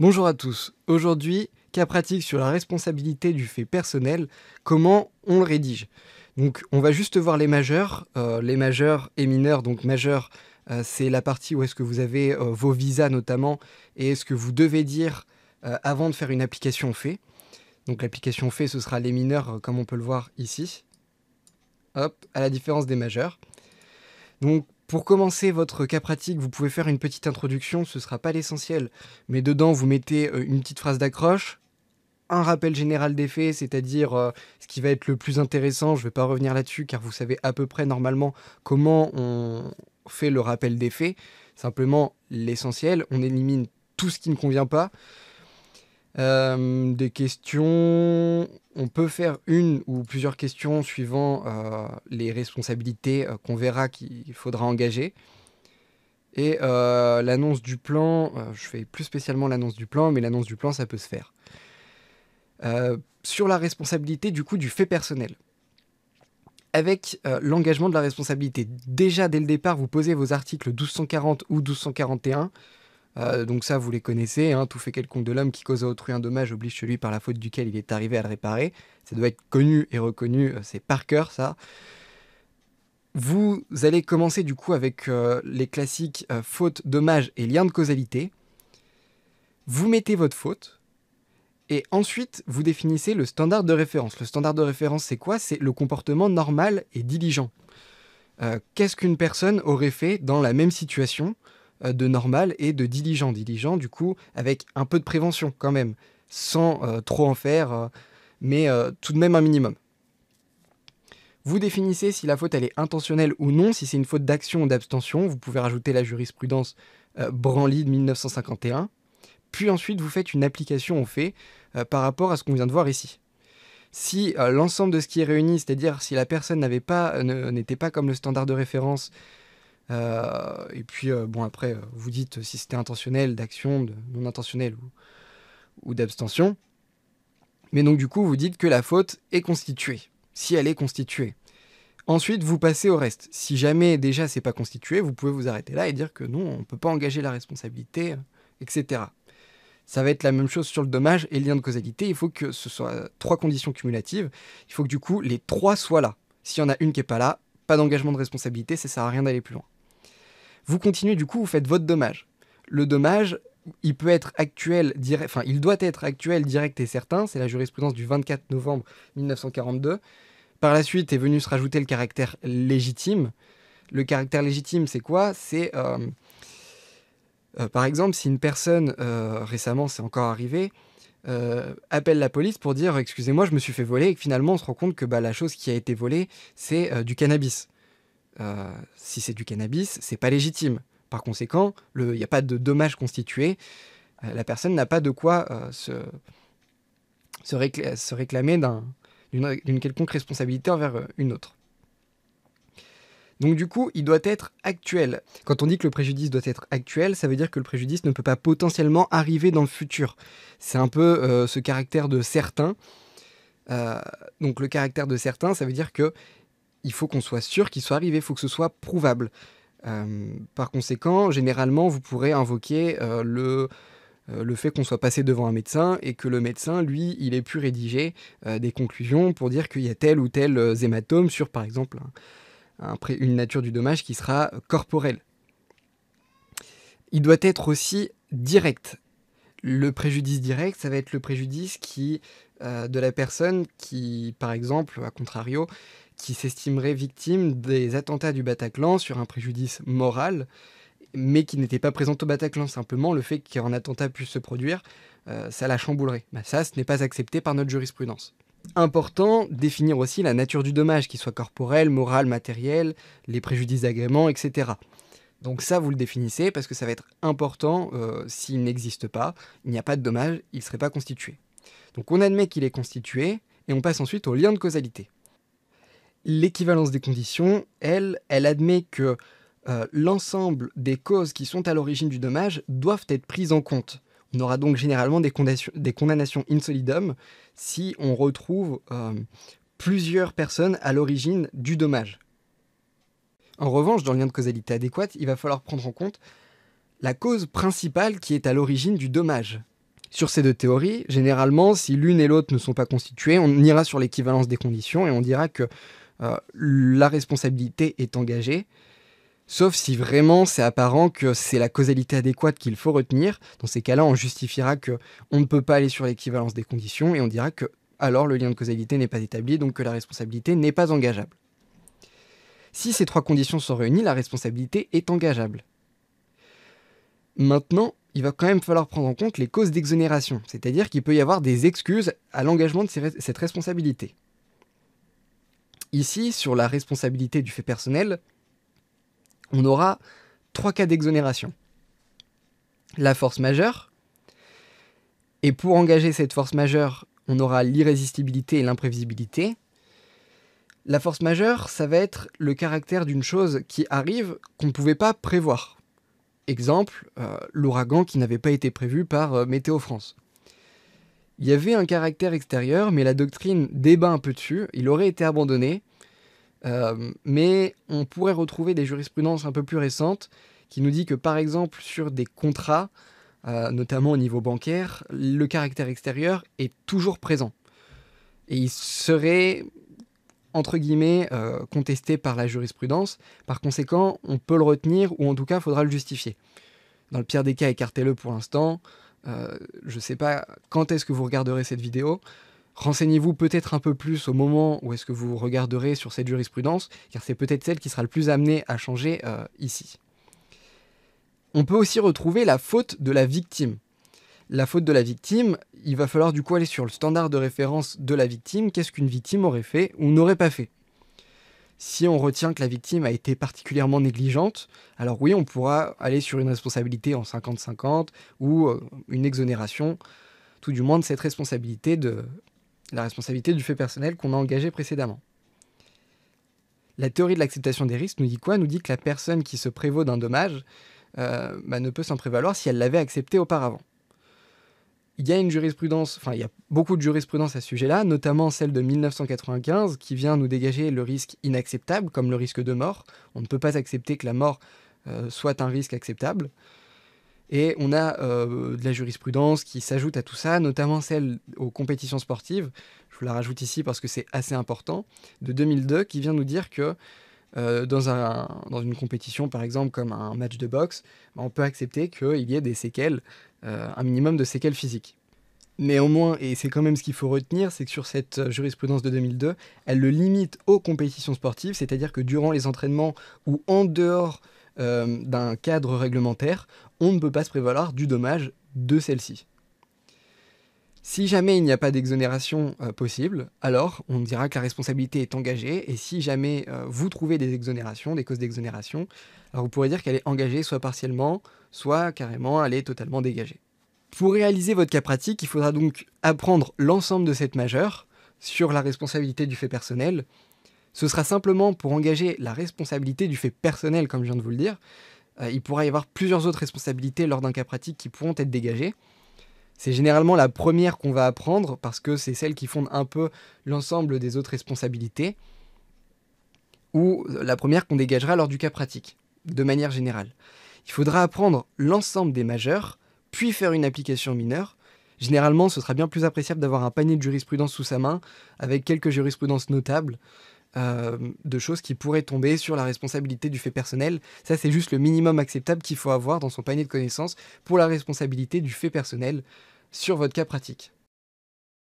Bonjour à tous. Aujourd'hui, cas pratique sur la responsabilité du fait personnel, comment on le rédige. Donc on va juste voir les majeurs et mineurs. Donc majeur, c'est la partie où est-ce que vous avez vos visas notamment et ce que vous devez dire avant de faire une application fait. Donc l'application fait, ce sera les mineurs comme on peut le voir ici. Hop, à la différence des majeurs. Donc, pour commencer votre cas pratique, vous pouvez faire une petite introduction, ce ne sera pas l'essentiel, mais dedans, vous mettez une petite phrase d'accroche, un rappel général des faits, c'est-à-dire ce qui va être le plus intéressant. Je ne vais pas revenir là-dessus, car vous savez à peu près normalement comment on fait le rappel des faits. Simplement, l'essentiel, on élimine tout ce qui ne convient pas. Des questions, on peut faire une ou plusieurs questions suivant les responsabilités qu'on verra qu'il faudra engager. Et l'annonce du plan, je fais plus spécialement l'annonce du plan, mais l'annonce du plan, ça peut se faire. Sur la responsabilité du coup du fait personnel. Avec l'engagement de la responsabilité, déjà dès le départ, vous posez vos articles 1240 ou 1241. Donc ça, vous les connaissez, hein, tout fait quelconque de l'homme qui cause à autrui un dommage oblige celui par la faute duquel il est arrivé à le réparer. Ça doit être connu et reconnu, c'est par cœur ça. Vous allez commencer du coup avec les classiques faute, dommage et lien de causalité. Vous mettez votre faute et ensuite vous définissez le standard de référence. Le standard de référence, c'est quoi? C'est le comportement normal et diligent. Qu'est-ce qu'une personne aurait fait dans la même situation de normal et de diligent? Diligent, du coup, avec un peu de prévention quand même, sans trop en faire, mais tout de même un minimum. Vous définissez si la faute elle est intentionnelle ou non, si c'est une faute d'action ou d'abstention. Vous pouvez rajouter la jurisprudence Branly de 1951. Puis ensuite, vous faites une application au fait par rapport à ce qu'on vient de voir ici. Si l'ensemble de ce qui est réuni, c'est-à-dire si la personne n'était pas comme le standard de référence, et puis bon après, vous dites si c'était intentionnel, d'action, de non intentionnel ou d'abstention. Mais donc du coup, vous dites que la faute est constituée, si elle est constituée. Ensuite, vous passez au reste. Si jamais déjà c'est pas constitué, vous pouvez vous arrêter là et dire que non, on ne peut pas engager la responsabilité, etc. Ça va être la même chose sur le dommage et le lien de causalité. Il faut que ce soit 3 conditions cumulatives. Il faut que du coup, les 3 soient là. S'il y en a une qui n'est pas là, pas d'engagement de responsabilité, ça sert à rien d'aller plus loin. Vous continuez du coup, vous faites votre dommage. Le dommage, il peut être actuel, il doit être actuel, direct et certain. C'est la jurisprudence du 24 novembre 1942. Par la suite est venu se rajouter le caractère légitime. Le caractère légitime, c'est quoi? C'est par exemple, si une personne, récemment c'est encore arrivé, appelle la police pour dire excusez-moi, je me suis fait voler, et que finalement on se rend compte que la chose qui a été volée, c'est du cannabis. Si c'est du cannabis, c'est pas légitime. Par conséquent, il n'y a pas de dommage constitué. La personne n'a pas de quoi se réclamer d'une quelconque responsabilité envers une autre. Donc du coup, il doit être actuel. Quand on dit que le préjudice doit être actuel, ça veut dire que le préjudice ne peut pas potentiellement arriver dans le futur. C'est un peu ce caractère de certain. Donc le caractère de certain, ça veut dire que il faut qu'on soit sûr qu'il soit arrivé, il faut que ce soit prouvable. Par conséquent, généralement, vous pourrez invoquer le fait qu'on soit passé devant un médecin et que le médecin, lui, il ait pu rédiger des conclusions pour dire qu'il y a tel ou tel hématome sur, par exemple, une nature du dommage qui sera corporelle. Il doit être aussi direct. Le préjudice direct, ça va être le préjudice de la personne qui, par exemple, à contrario, qui s'estimerait victime des attentats du Bataclan sur un préjudice moral, mais qui n'était pas présente au Bataclan. Simplement, le fait qu'un attentat puisse se produire, ça la chamboulerait. Ça, ce n'est pas accepté par notre jurisprudence. Important, définir aussi la nature du dommage, qu'il soit corporel, moral, matériel, les préjudices d'agrément, etc. Donc ça, vous le définissez parce que ça va être important. S'il n'existe pas, il n'y a pas de dommage, il ne serait pas constitué. Donc on admet qu'il est constitué et on passe ensuite au lien de causalité. L'équivalence des conditions, elle admet que l'ensemble des causes qui sont à l'origine du dommage doivent être prises en compte. On aura donc généralement des condamnations in solidum si on retrouve plusieurs personnes à l'origine du dommage. En revanche, dans le lien de causalité adéquate, il va falloir prendre en compte la cause principale qui est à l'origine du dommage. Sur ces deux théories, généralement, si l'une et l'autre ne sont pas constituées, on ira sur l'équivalence des conditions et on dira que la responsabilité est engagée, sauf si vraiment c'est apparent que c'est la causalité adéquate qu'il faut retenir. Dans ces cas-là, on justifiera qu'on ne peut pas aller sur l'équivalence des conditions et on dira que alors le lien de causalité n'est pas établi, donc que la responsabilité n'est pas engageable. Si ces trois conditions sont réunies, la responsabilité est engageable. Maintenant, il va quand même falloir prendre en compte les causes d'exonération, c'est-à-dire qu'il peut y avoir des excuses à l'engagement de cette responsabilité. Ici, sur la responsabilité du fait personnel, on aura trois cas d'exonération. La force majeure, et pour engager cette force majeure, on aura l'irrésistibilité et l'imprévisibilité. La force majeure, ça va être le caractère d'une chose qui arrive qu'on ne pouvait pas prévoir. Exemple, l'ouragan qui n'avait pas été prévu par Météo France. Il y avait un caractère extérieur, mais la doctrine débat un peu dessus, il aurait été abandonné, mais on pourrait retrouver des jurisprudences un peu plus récentes qui nous dit que par exemple sur des contrats, notamment au niveau bancaire, le caractère extérieur est toujours présent. Et il serait, entre guillemets, contesté par la jurisprudence. Par conséquent, on peut le retenir, ou en tout cas, il faudra le justifier. Dans le pire des cas, écartez-le pour l'instant. Je ne sais pas quand est-ce que vous regarderez cette vidéo. Renseignez-vous peut-être un peu plus au moment où est-ce que vous regarderez sur cette jurisprudence, car c'est peut-être celle qui sera le plus amenée à changer ici. On peut aussi retrouver la faute de la victime. La faute de la victime, il va falloir du coup aller sur le standard de référence de la victime. Qu'est-ce qu'une victime aurait fait ou n'aurait pas fait ? Si on retient que la victime a été particulièrement négligente, alors oui, on pourra aller sur une responsabilité en 50-50 ou une exonération, tout du moins de cette responsabilité, la responsabilité du fait personnel qu'on a engagé précédemment. La théorie de l'acceptation des risques nous dit quoi ? Nous dit que la personne qui se prévaut d'un dommage ne peut s'en prévaloir si elle l'avait accepté auparavant. Il y a une jurisprudence, enfin il y a beaucoup de jurisprudence à ce sujet-là, notamment celle de 1995 qui vient nous dégager le risque inacceptable comme le risque de mort. On ne peut pas accepter que la mort soit un risque acceptable. Et on a de la jurisprudence qui s'ajoute à tout ça, notamment celle aux compétitions sportives. Je vous la rajoute ici parce que c'est assez important, de 2002, qui vient nous dire que dans une compétition, par exemple, comme un match de boxe, on peut accepter qu'il y ait des séquelles, un minimum de séquelles physiques. Néanmoins, et c'est quand même ce qu'il faut retenir, c'est que sur cette jurisprudence de 2002, elle le limite aux compétitions sportives, c'est-à-dire que durant les entraînements ou en dehors d'un cadre réglementaire, on ne peut pas se prévaloir du dommage de celle-ci. Si jamais il n'y a pas d'exonération possible, alors on dira que la responsabilité est engagée, et si jamais vous trouvez des exonérations, des causes d'exonération, alors vous pourrez dire qu'elle est engagée soit partiellement, soit carrément elle est totalement dégagée. Pour réaliser votre cas pratique, il faudra donc apprendre l'ensemble de cette majeure sur la responsabilité du fait personnel. Ce sera simplement pour engager la responsabilité du fait personnel, comme je viens de vous le dire. Il pourra y avoir plusieurs autres responsabilités lors d'un cas pratique qui pourront être dégagées. C'est généralement la première qu'on va apprendre parce que c'est celle qui fonde un peu l'ensemble des autres responsabilités, ou la première qu'on dégagera lors du cas pratique, de manière générale. Il faudra apprendre l'ensemble des majeures, puis faire une application mineure. Généralement, ce sera bien plus appréciable d'avoir un panier de jurisprudence sous sa main, avec quelques jurisprudences notables, de choses qui pourraient tomber sur la responsabilité du fait personnel. Ça, c'est juste le minimum acceptable qu'il faut avoir dans son panier de connaissances pour la responsabilité du fait personnel sur votre cas pratique.